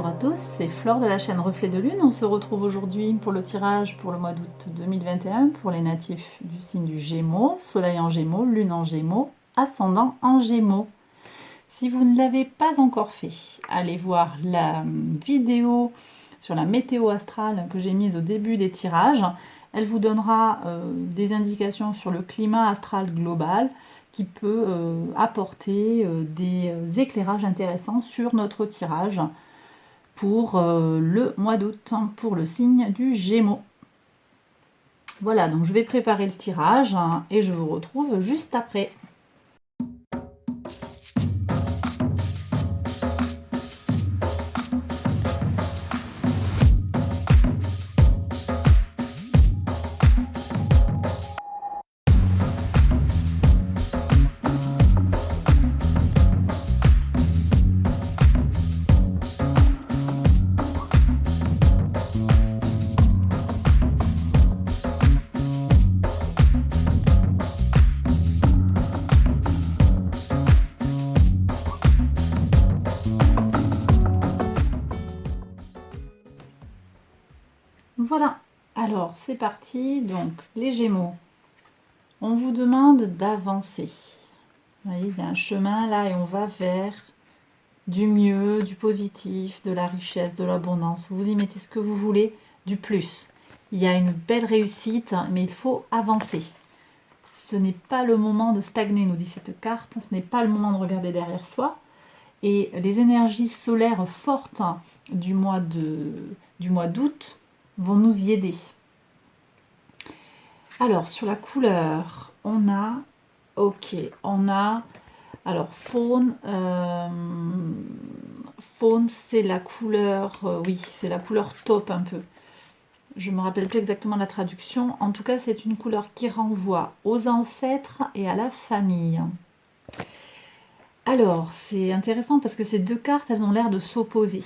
Bonjour à tous, c'est Flore de la chaîne Reflet de Lune. On se retrouve aujourd'hui pour le tirage pour le mois d'août 2021 pour les natifs du signe du Gémeaux, Soleil en Gémeaux, Lune en Gémeaux, Ascendant en Gémeaux. Si vous ne l'avez pas encore fait, allez voir la vidéo sur la météo astrale que j'ai mise au début des tirages. Elle vous donnera des indications sur le climat astral global qui peut apporter des éclairages intéressants sur notre tirage pour le mois d'août, pour le signe du Gémeaux. Voilà, donc je vais préparer le tirage et je vous retrouve juste après. Voilà, alors c'est parti. Donc les Gémeaux, on vous demande d'avancer. Vous voyez, il y a un chemin là et on va vers du mieux, du positif, de la richesse, de l'abondance. Vous y mettez ce que vous voulez, du plus. Il y a une belle réussite, mais il faut avancer. Ce n'est pas le moment de stagner, nous dit cette carte. Ce n'est pas le moment de regarder derrière soi. Et les énergies solaires fortes du mois d'août vont nous y aider. Alors, sur la couleur, on a... Ok, on a... Alors, faune, c'est la couleur... oui, c'est la couleur taupe un peu. Je ne me rappelle plus exactement la traduction. En tout cas, c'est une couleur qui renvoie aux ancêtres et à la famille. Alors, c'est intéressant parce que ces deux cartes, elles ont l'air de s'opposer.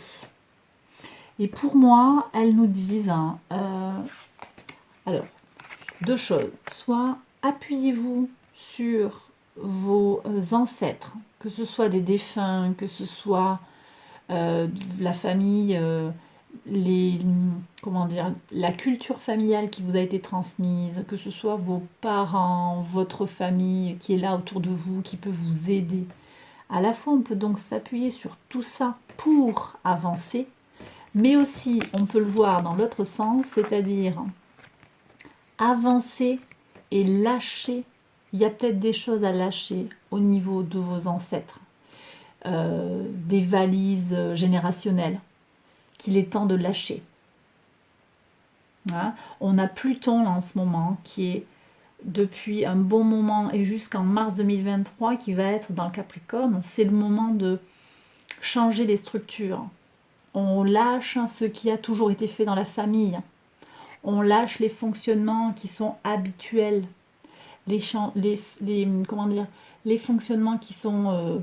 Et pour moi, elles nous disent... alors, deux choses. Soit appuyez-vous sur vos ancêtres, que ce soit des défunts, que ce soit la famille, comment dire, la culture familiale qui vous a été transmise, que ce soit vos parents, votre famille qui est là autour de vous, qui peut vous aider. À la fois, on peut donc s'appuyer sur tout ça pour avancer, mais aussi, on peut le voir dans l'autre sens, c'est-à-dire avancer et lâcher. Il y a peut-être des choses à lâcher au niveau de vos ancêtres, des valises générationnelles qu'il est temps de lâcher. Hein, on a Pluton là en ce moment qui est depuis un bon moment et jusqu'en mars 2023 qui va être dans le Capricorne. C'est le moment de changer les structures. On lâche ce qui a toujours été fait dans la famille. On lâche les fonctionnements qui sont habituels. Comment dire, les fonctionnements qui sont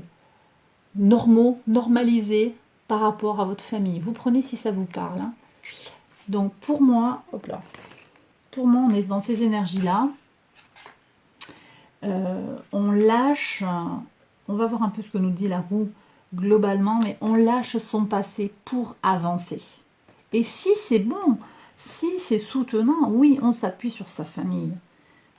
normaux, normalisés par rapport à votre famille. Vous prenez si ça vous parle. Hein. Donc pour moi, hop là, pour moi, on est dans ces énergies-là. On lâche, on va voir un peu ce que nous dit la roue globalement, mais on lâche son passé pour avancer. Et si c'est bon, si c'est soutenant, oui, on s'appuie sur sa famille.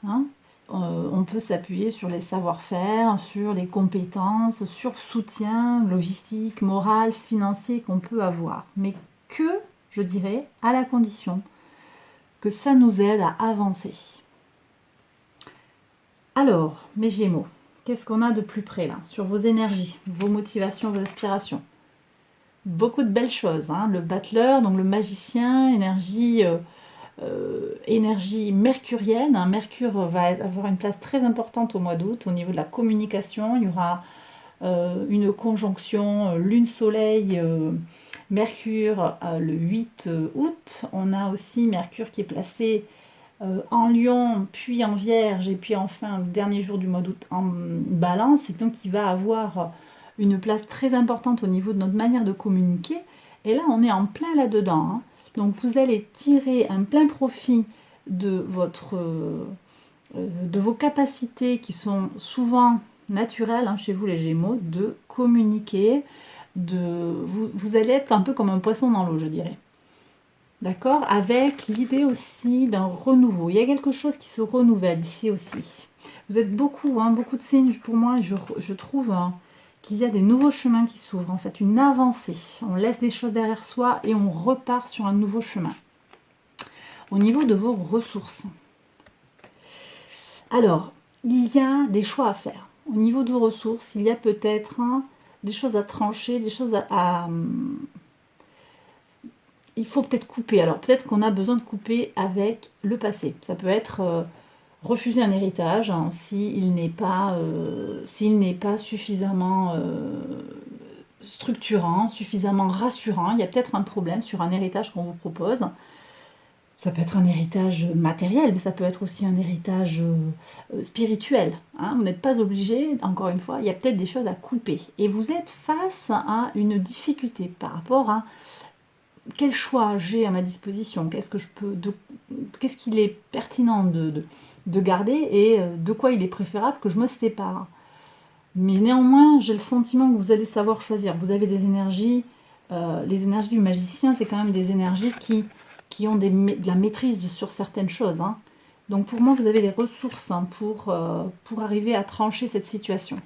Hein, on peut s'appuyer sur les savoir-faire, sur les compétences, sur le soutien logistique, moral, financier qu'on peut avoir. Mais que, je dirais, à la condition que ça nous aide à avancer. Alors, mes Gémeaux, qu'est-ce qu'on a de plus près là, sur vos énergies, vos motivations, vos aspirations? Beaucoup de belles choses. Hein, le battleur, donc le magicien, énergie mercurienne. Hein, Mercure va avoir une place très importante au mois d'août au niveau de la communication. Il y aura une conjonction Lune-Soleil, Mercure le 8 août. On a aussi Mercure qui est placé en Lion, puis en Vierge, et puis enfin le dernier jour du mois d'août en Balance. Et donc il va avoir une place très importante au niveau de notre manière de communiquer. Et là, on est en plein là-dedans. Hein. Donc vous allez tirer un plein profit de vos capacités qui sont souvent naturelles hein, chez vous les Gémeaux, de communiquer, vous allez être un peu comme un poisson dans l'eau, je dirais. D'accord? Avec l'idée aussi d'un renouveau. Il y a quelque chose qui se renouvelle ici aussi. Vous êtes beaucoup, hein, beaucoup de signes pour moi. Je trouve qu'il y a des nouveaux chemins qui s'ouvrent, en fait, une avancée. On laisse des choses derrière soi et on repart sur un nouveau chemin. Au niveau de vos ressources. Alors, il y a des choix à faire. Au niveau de vos ressources, il y a peut-être des choses à trancher, des choses il faut peut-être couper. Alors, peut-être qu'on a besoin de couper avec le passé. Ça peut être refuser un héritage hein, s'il n'est pas suffisamment structurant, suffisamment rassurant. Il y a peut-être un problème sur un héritage qu'on vous propose. Ça peut être un héritage matériel, mais ça peut être aussi un héritage spirituel. Hein. Vous n'êtes pas obligé, encore une fois, il y a peut-être des choses à couper. Et vous êtes face à une difficulté par rapport à quel choix j'ai à ma disposition, qu'est-ce qu'il est pertinent de garder et de quoi il est préférable que je me sépare. Mais néanmoins, j'ai le sentiment que vous allez savoir choisir. Vous avez des énergies, les énergies du magicien, c'est quand même des énergies qui ont de la maîtrise sur certaines choses. Hein. Donc pour moi, vous avez les ressources hein, pour arriver à trancher cette situation.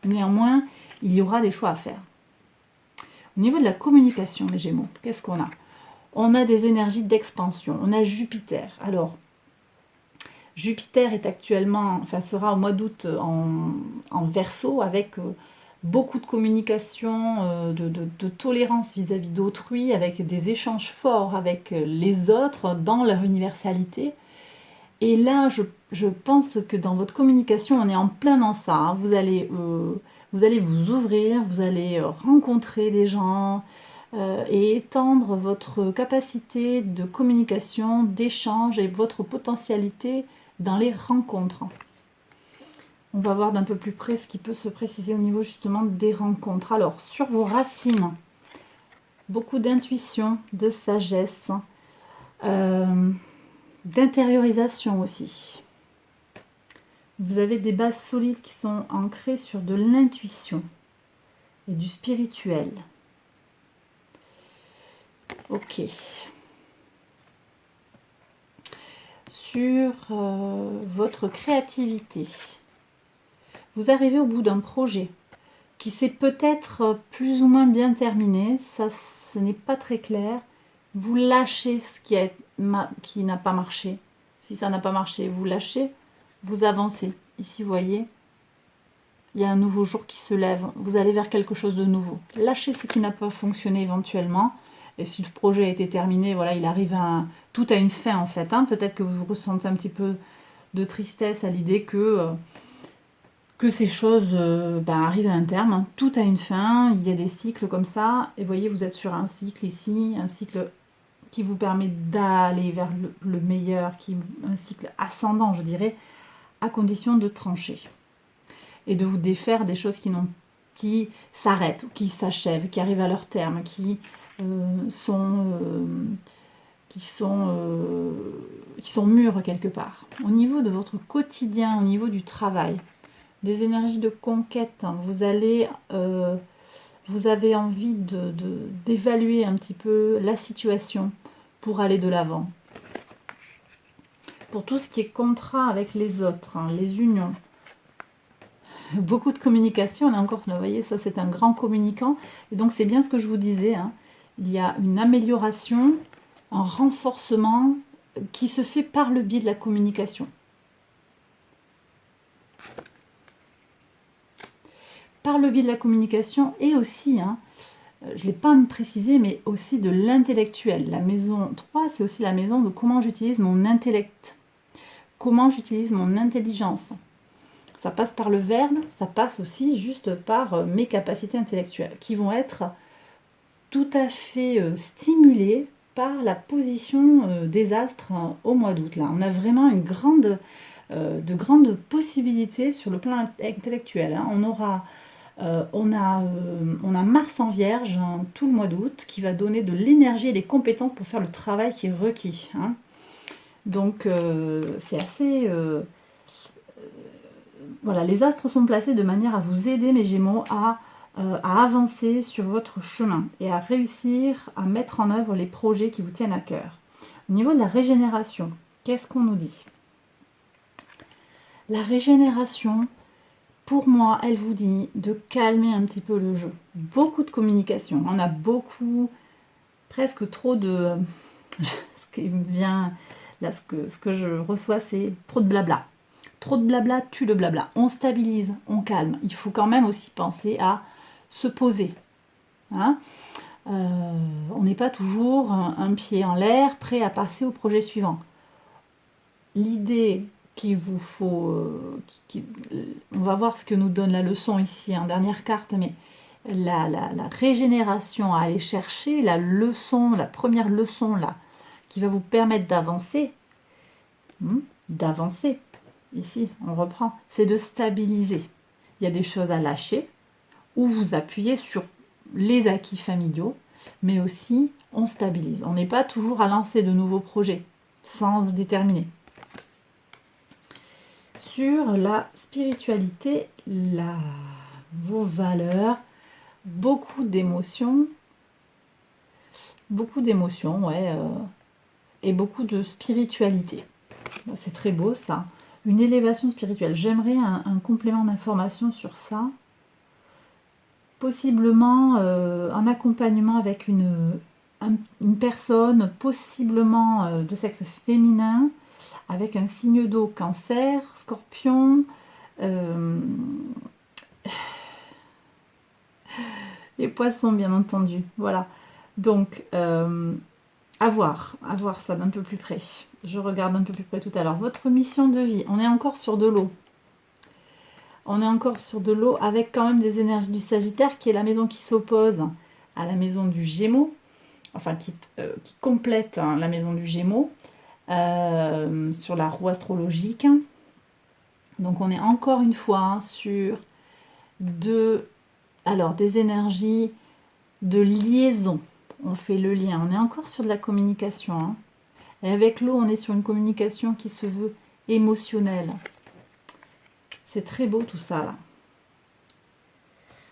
Néanmoins, il y aura des choix à faire. Au niveau de la communication, les Gémeaux, qu'est-ce qu'on a? On a des énergies d'expansion. On a Jupiter. Alors, Jupiter est actuellement, enfin sera au mois d'août en Verseau avec beaucoup de communication, de tolérance vis-à-vis d'autrui, avec des échanges forts avec les autres dans leur universalité. Et là, je pense que dans votre communication, on est en plein dans ça. Hein. Vous allez vous ouvrir, vous allez rencontrer des gens et étendre votre capacité de communication, d'échange et votre potentialité dans les rencontres. On va voir d'un peu plus près ce qui peut se préciser au niveau justement des rencontres. Alors, sur vos racines, beaucoup d'intuition, de sagesse, d'intériorisation aussi. Vous avez des bases solides qui sont ancrées sur de l'intuition et du spirituel. Ok. Sur votre créativité. Vous arrivez au bout d'un projet qui s'est peut-être plus ou moins bien terminé. Ça, ce n'est pas très clair. Vous lâchez ce qui n'a pas marché. Si ça n'a pas marché, vous lâchez. Vous avancez. Ici, vous voyez, il y a un nouveau jour qui se lève. Vous allez vers quelque chose de nouveau. Lâchez ce qui n'a pas fonctionné éventuellement. Et si le projet a été terminé, voilà, il arrive tout a une fin en fait. Hein. Peut-être que vous ressentez un petit peu de tristesse à l'idée que ces choses arrivent à un terme. Hein. Tout a une fin. Il y a des cycles comme ça. Et vous voyez, vous êtes sur un cycle ici, un cycle qui vous permet d'aller vers le meilleur, un cycle ascendant, je dirais, à condition de trancher et de vous défaire des choses qui s'arrêtent, qui s'achèvent, qui arrivent à leur terme, qui sont mûres quelque part. Au niveau de votre quotidien, au niveau du travail, des énergies de conquête, hein, vous avez envie d'évaluer un petit peu la situation pour aller de l'avant. Pour tout ce qui est contrat avec les autres, hein, les unions, beaucoup de communication, là encore, vous voyez, ça c'est un grand communicant, et donc c'est bien ce que je vous disais, hein. Il y a une amélioration, un renforcement qui se fait par le biais de la communication. Par le biais de la communication et aussi, hein, je ne l'ai pas précisé, mais aussi de l'intellectuel. La maison 3, c'est aussi la maison de comment j'utilise mon intellect, comment j'utilise mon intelligence. Ça passe par le verbe, ça passe aussi juste par mes capacités intellectuelles, qui vont être tout à fait stimulées par la position des astres au mois d'août. Là, on a vraiment de grandes possibilités sur le plan intellectuel. Hein. On a Mars en Vierge hein, tout le mois d'août qui va donner de l'énergie et des compétences pour faire le travail qui est requis. Hein. Donc c'est assez... voilà, les astres sont placés de manière à vous aider, mes Gémeaux, à à avancer sur votre chemin et à réussir à mettre en œuvre les projets qui vous tiennent à cœur. Au niveau de la régénération, qu'est-ce qu'on nous dit? La régénération, pour moi, elle vous dit de calmer un petit peu le jeu. Beaucoup de communication, on a beaucoup, presque trop de... ce qui me vient, là, ce que je reçois, c'est trop de blabla. Trop de blabla tue le blabla. On stabilise, on calme. Il faut quand même aussi penser à se poser. Hein, on n'est pas toujours un pied en l'air, prêt à passer au projet suivant. L'idée qu'il vous faut... on va voir ce que nous donne la leçon ici en dernière carte, mais la régénération à aller chercher, la leçon, la première leçon là, qui va vous permettre d'avancer, ici on reprend, c'est de stabiliser. Il y a des choses à lâcher, ou vous appuyez sur les acquis familiaux, mais aussi on stabilise. On n'est pas toujours à lancer de nouveaux projets sans déterminer. Sur la spiritualité, vos valeurs, beaucoup d'émotions, ouais, et beaucoup de spiritualité. C'est très beau ça. Une élévation spirituelle. J'aimerais un complément d'information sur ça. Possiblement un accompagnement avec une personne, possiblement de sexe féminin, avec un signe d'eau, cancer, scorpion, les poissons bien entendu. Voilà. Donc, à voir ça d'un peu plus près. Je regarde un peu plus près tout à l'heure. Votre mission de vie, on est encore sur de l'eau. On est encore sur de l'eau avec quand même des énergies du Sagittaire, qui est la maison qui s'oppose à la maison du Gémeaux, enfin qui complète la maison du Gémeaux sur la roue astrologique. Donc on est encore une fois sur des énergies de liaison. On fait le lien, on est encore sur de la communication. Et avec l'eau, on est sur une communication qui se veut émotionnelle. C'est très beau tout ça là.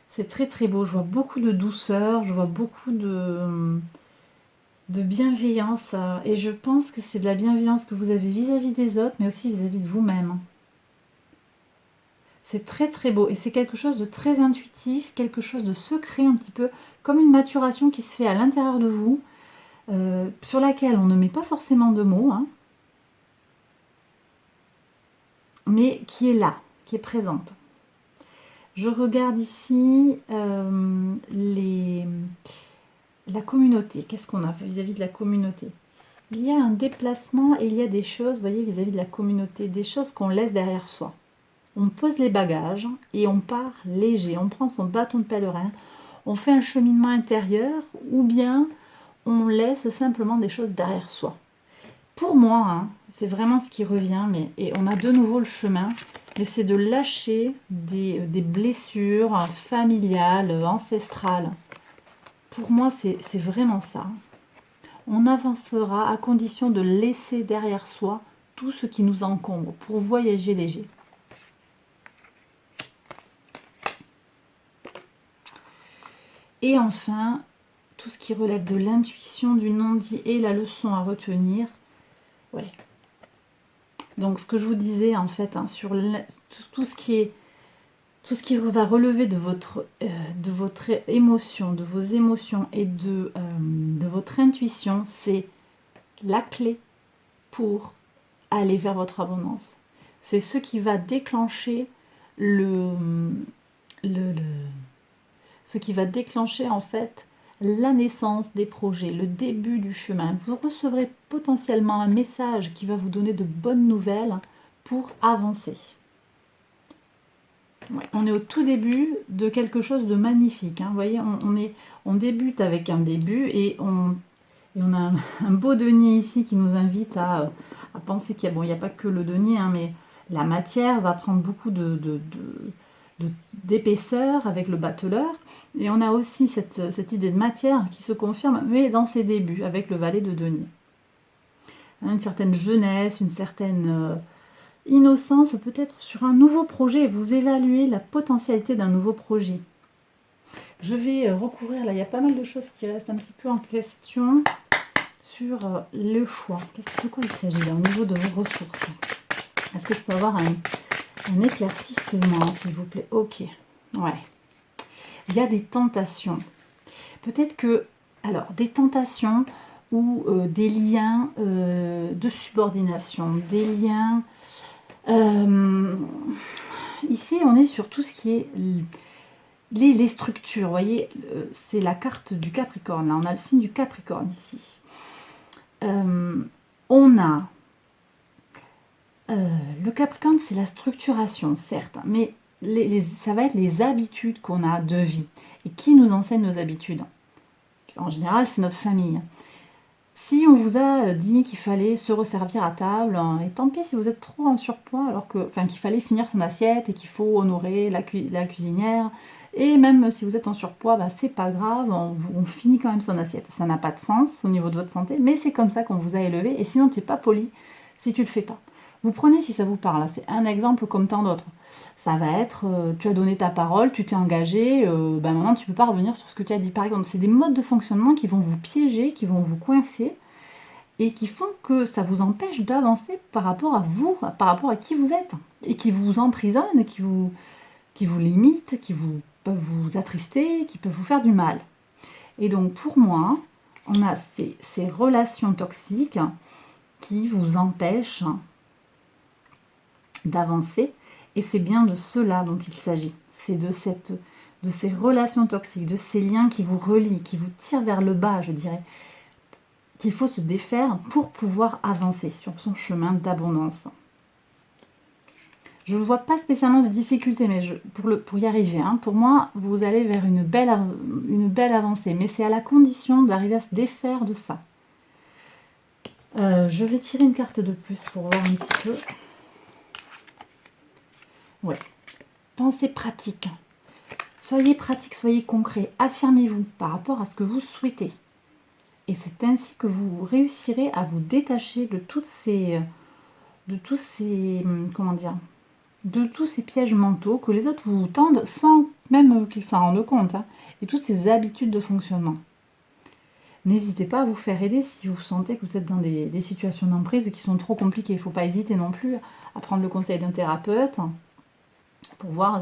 C'est très très beau. Je vois beaucoup de douceur, je vois beaucoup de bienveillance. Et je pense que c'est de la bienveillance que vous avez vis-à-vis des autres, mais aussi vis-à-vis de vous-même. C'est très très beau. Et c'est quelque chose de très intuitif, quelque chose de secret un petit peu, comme une maturation qui se fait à l'intérieur de vous, sur laquelle on ne met pas forcément de mots, mais qui est là, qui est présente. Je regarde ici la communauté. Qu'est-ce qu'on a vis-à-vis de la communauté? Il y a un déplacement et il y a des choses, vous voyez, vis-à-vis de la communauté, des choses qu'on laisse derrière soi. On pose les bagages et on part léger. On prend son bâton de pèlerin, on fait un cheminement intérieur ou bien on laisse simplement des choses derrière soi. Pour moi, c'est vraiment ce qui revient, et on a de nouveau le chemin, mais c'est de lâcher des blessures familiales, ancestrales. Pour moi, c'est vraiment ça. On avancera à condition de laisser derrière soi tout ce qui nous encombre pour voyager léger. Et enfin, tout ce qui relève de l'intuition, du non-dit et la leçon à retenir. Ouais. Donc ce que je vous disais en fait, sur tout ce qui va relever de votre émotion, de vos émotions et de votre intuition, c'est la clé pour aller vers votre abondance. C'est ce qui va déclencher ce qui va déclencher en fait la naissance des projets, le début du chemin. Vous recevrez potentiellement un message qui va vous donner de bonnes nouvelles pour avancer. Ouais, on est au tout début de quelque chose de magnifique. Vous voyez, on débute avec un début et on a un beau denier ici qui nous invite à penser qu'il n'y a pas que le denier, mais la matière va prendre beaucoup d'épaisseur avec le batteleur. Et on a aussi cette idée de matière qui se confirme, mais dans ses débuts, avec le valet de denier. Une certaine jeunesse, une certaine innocence, peut-être sur un nouveau projet. Vous évaluez la potentialité d'un nouveau projet. Je vais recouvrir, là il y a pas mal de choses qui restent un petit peu en question sur le choix. De quoi il s'agit là au niveau de vos ressources? Est-ce que je peux avoir un éclaircissement, s'il vous plaît? Ok, ouais. Il y a des tentations. Peut-être que, alors, des tentations ou des liens de subordination, des liens... ici, on est sur tout ce qui est les structures. Vous voyez, c'est la carte du Capricorne. Là, on a le signe du Capricorne ici. On a... le Capricorne, c'est la structuration, certes, mais ça va être les habitudes qu'on a de vie. Et qui nous enseigne nos habitudes? En général, c'est notre famille. Si on vous a dit qu'il fallait se resservir à table, et tant pis si vous êtes trop en surpoids, alors que, enfin, qu'il fallait finir son assiette et qu'il faut honorer la cuisinière, et même si vous êtes en surpoids, bah, c'est pas grave, on finit quand même son assiette. Ça n'a pas de sens au niveau de votre santé, mais c'est comme ça qu'on vous a élevé, et sinon tu n'es pas poli si tu le fais pas. Vous prenez si ça vous parle, c'est un exemple comme tant d'autres. Ça va être, tu as donné ta parole, tu t'es engagé, maintenant tu ne peux pas revenir sur ce que tu as dit. Par exemple, c'est des modes de fonctionnement qui vont vous piéger, qui vont vous coincer, et qui font que ça vous empêche d'avancer par rapport à vous, par rapport à qui vous êtes, et qui vous emprisonnent, qui vous limitent, qui peuvent vous attrister, qui peuvent vous faire du mal. Et donc pour moi, on a ces relations toxiques qui vous empêchent d'avancer, et c'est bien de cela dont il s'agit. C'est de ces relations toxiques, de ces liens qui vous relient, qui vous tirent vers le bas, je dirais, qu'il faut se défaire pour pouvoir avancer sur son chemin d'abondance. Je ne vois pas spécialement de difficulté, mais pour y arriver, pour moi, vous allez vers une belle avancée, mais c'est à la condition d'arriver à se défaire de ça. Je vais tirer une carte de plus pour voir un petit peu. Ouais. Pensez pratique. Soyez pratique, soyez concret. Affirmez-vous par rapport à ce que vous souhaitez. Et c'est ainsi que vous réussirez à vous détacher de tous ces pièges mentaux que les autres vous tendent sans même qu'ils s'en rendent compte, et toutes ces habitudes de fonctionnement. N'hésitez pas à vous faire aider si vous sentez que vous êtes dans des situations d'emprise qui sont trop compliquées. Il ne faut pas hésiter non plus à prendre le conseil d'un thérapeute pour voir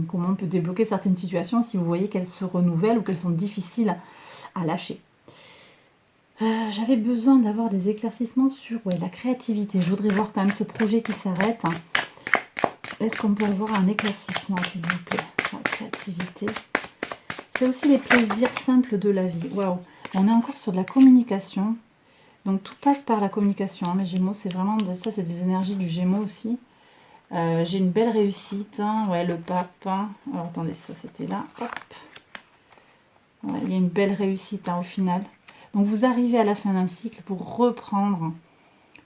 comment on peut débloquer certaines situations si vous voyez qu'elles se renouvellent ou qu'elles sont difficiles à lâcher. J'avais besoin d'avoir des éclaircissements sur la créativité. Je voudrais voir quand même ce projet qui s'arrête. Est-ce qu'on peut avoir un éclaircissement, s'il vous plaît? La créativité. C'est aussi les plaisirs simples de la vie. Waouh! On est encore sur de la communication. Donc tout passe par la communication. Mes Gémeaux, c'est vraiment ça, c'est des énergies du Gémeaux aussi. J'ai une belle réussite. Ouais, le pape. Alors attendez, ça c'était là. Hop. Ouais, il y a une belle réussite au final. Donc vous arrivez à la fin d'un cycle pour reprendre,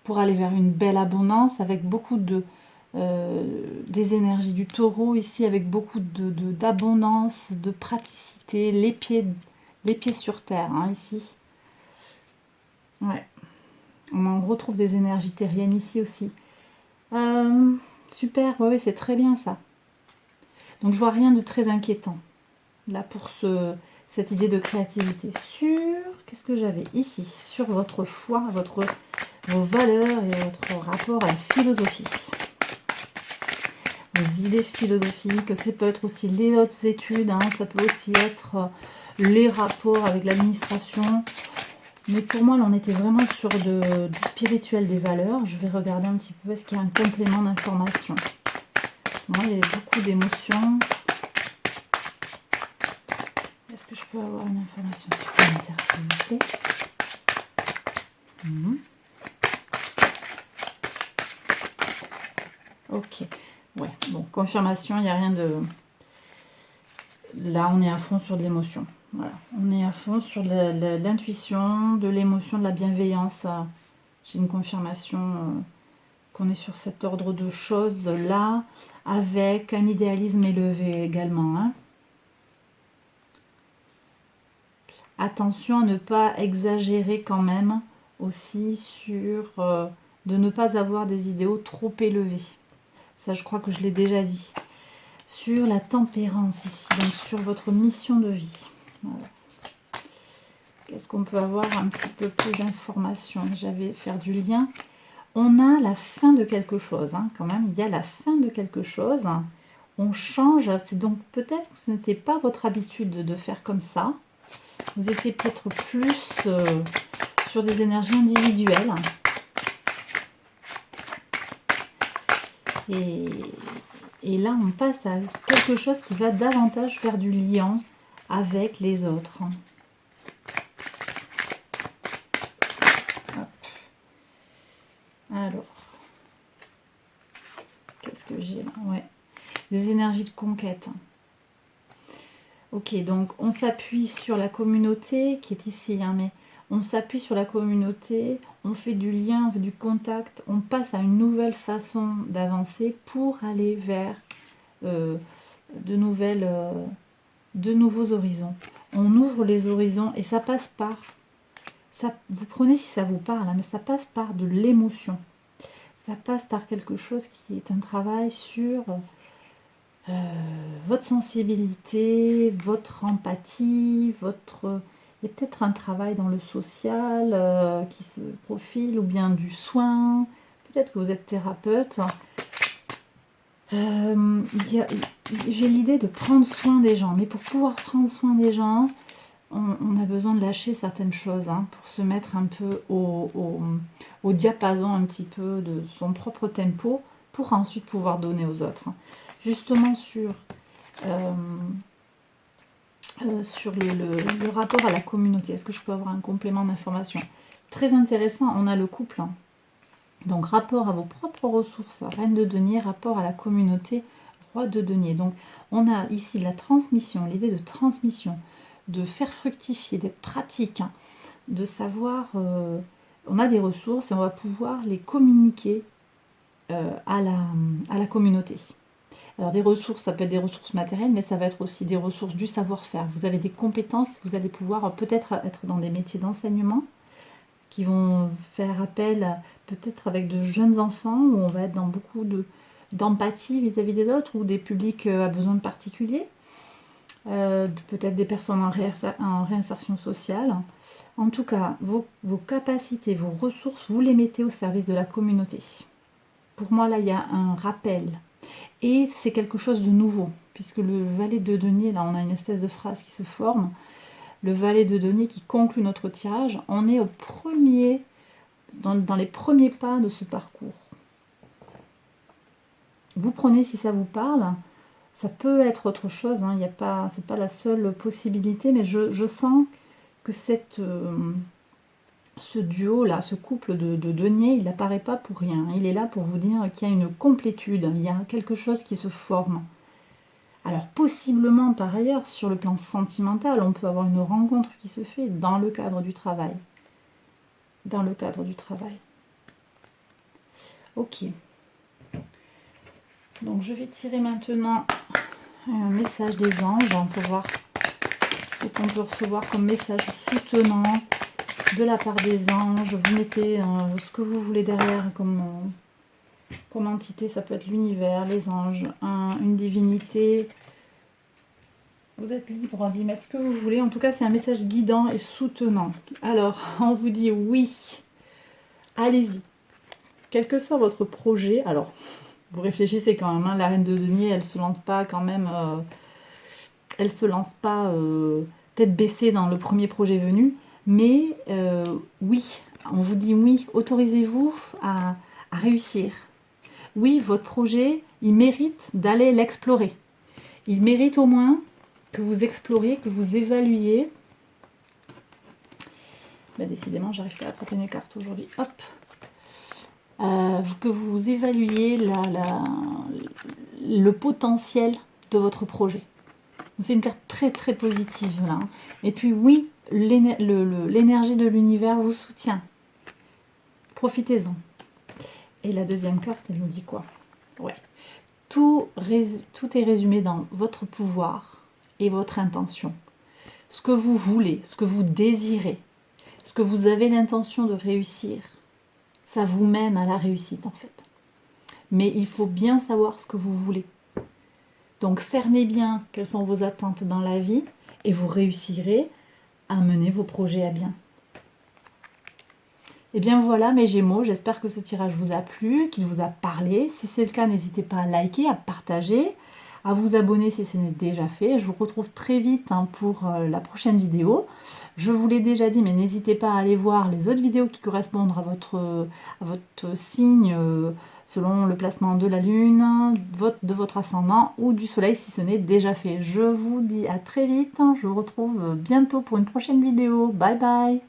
pour aller vers une belle abondance avec beaucoup des énergies du taureau ici, avec beaucoup d'abondance, de praticité, les pieds sur terre ici. Ouais. On en retrouve des énergies terriennes ici aussi. Super, ouais, c'est très bien ça. Donc je vois rien de très inquiétant là pour cette idée de créativité. Qu'est-ce que j'avais ici? Sur votre foi, vos valeurs et votre rapport à la philosophie. Vos idées philosophiques, ça peut être aussi les autres études, ça peut aussi être les rapports avec l'administration. Mais pour moi, là, on était vraiment sur du spirituel des valeurs. Je vais regarder un petit peu, est-ce qu'il y a un complément d'information? Moi, il y a beaucoup d'émotions. Est-ce que je peux avoir une information supplémentaire, s'il vous plaît? Ok. Ouais, bon, confirmation, il n'y a rien de... Là, on est à fond sur de l'émotion. Voilà. On est à fond sur de l'intuition, de l'émotion, de la bienveillance. J'ai une confirmation qu'on est sur cet ordre de choses-là, avec un idéalisme élevé également. Attention à ne pas exagérer quand même aussi sur de ne pas avoir des idéaux trop élevés. Ça, je crois que je l'ai déjà dit. sur la tempérance ici, donc sur votre mission de vie. Voilà. Qu'est-ce qu'on peut avoir un petit peu plus d'informations? J'avais faire du lien. On a la fin de quelque chose, hein, quand même. Il y a la fin de quelque chose. On change. C'est donc peut-être que ce n'était pas votre habitude de faire comme ça. Vous étiez peut-être plus sur des énergies individuelles. Et là, on passe à quelque chose qui va davantage faire du lien avec les autres. Hop. Alors, qu'est-ce que j'ai là? Ouais, des énergies de conquête. Ok, donc on s'appuie sur la communauté qui est ici, hein, mais on s'appuie sur la communauté, on fait du lien, on fait du contact, on passe à une nouvelle façon d'avancer pour aller vers de nouveaux horizons. On ouvre les horizons et ça passe par, ça, vous prenez si ça vous parle, hein, mais ça passe par de l'émotion. Ça passe par quelque chose qui est un travail sur votre sensibilité, votre empathie, votre... Il y a peut-être un travail dans le social qui se profile, ou bien du soin. Peut-être que vous êtes thérapeute. J'ai l'idée de prendre soin des gens. Mais pour pouvoir prendre soin des gens, on a besoin de lâcher certaines choses, hein, pour se mettre un peu au diapason un petit peu de son propre tempo, pour ensuite pouvoir donner aux autres. Justement sur le rapport à la communauté. Est-ce que je peux avoir un complément d'information? Très intéressant, on a le couple. Hein. Donc rapport à vos propres ressources, reine de denier, rapport à la communauté, roi de denier. Donc on a ici la transmission, l'idée de transmission, de faire fructifier, d'être pratique, hein, de savoir, on a des ressources et on va pouvoir les communiquer à la communauté. Alors des ressources, ça peut être des ressources matérielles, mais ça va être aussi des ressources du savoir-faire. Vous avez des compétences, vous allez pouvoir peut-être être dans des métiers d'enseignement qui vont faire appel peut-être avec de jeunes enfants, où on va être dans beaucoup d'empathie vis-à-vis des autres, ou des publics à besoins particuliers, peut-être des personnes en réinsertion sociale. En tout cas, vos capacités, vos ressources, vous les mettez au service de la communauté. Pour moi, là, il y a un rappel. Et c'est quelque chose de nouveau, puisque le valet de denier, là, on a une espèce de phrase qui se forme. Le valet de denier qui conclut notre tirage, on est dans les premiers pas de ce parcours. Vous prenez si ça vous parle, ça peut être autre chose, hein, c'est pas la seule possibilité, mais je sens que ce duo-là, ce couple de deniers, il n'apparaît pas pour rien. Il est là pour vous dire qu'il y a une complétude, il y a quelque chose qui se forme. Alors possiblement par ailleurs, sur le plan sentimental, on peut avoir une rencontre qui se fait dans le cadre du travail. Dans le cadre du travail. Ok. Donc je vais tirer maintenant un message des anges pour voir ce qu'on peut recevoir comme message soutenant de la part des anges. Vous mettez ce que vous voulez derrière comme entité, ça peut être l'univers, les anges, une divinité. Vous êtes libre d'y mettre ce que vous voulez. En tout cas, c'est un message guidant et soutenant. Alors, on vous dit oui. Allez-y. Quel que soit votre projet, alors, vous réfléchissez quand même, hein, la reine de denier, elle se lance pas quand même... elle se lance pas tête baissée dans le premier projet venu. Mais oui, on vous dit oui. Autorisez-vous à réussir. Oui, votre projet, il mérite d'aller l'explorer. Il mérite au moins que vous exploriez, que vous évaluiez. Ben, décidément, j'arrive pas à attraper mes cartes aujourd'hui. Hop. Que vous évaluiez le potentiel de votre projet. C'est une carte très très positive là. Et puis oui, l'énergie de l'univers vous soutient. Profitez-en. Et la deuxième carte, elle nous dit quoi? Ouais. Tout est résumé dans votre pouvoir et votre intention. Ce que vous voulez, ce que vous désirez, ce que vous avez l'intention de réussir, ça vous mène à la réussite en fait. Mais il faut bien savoir ce que vous voulez. Donc cernez bien quelles sont vos attentes dans la vie et vous réussirez à mener vos projets à bien. Et bien voilà mes Gémeaux, j'espère que ce tirage vous a plu, qu'il vous a parlé. Si c'est le cas, n'hésitez pas à liker, à partager, à vous abonner si ce n'est déjà fait. Je vous retrouve très vite pour la prochaine vidéo. Je vous l'ai déjà dit, mais n'hésitez pas à aller voir les autres vidéos qui correspondent à votre signe selon le placement de la lune, de votre ascendant ou du soleil si ce n'est déjà fait. Je vous dis à très vite, je vous retrouve bientôt pour une prochaine vidéo. Bye bye!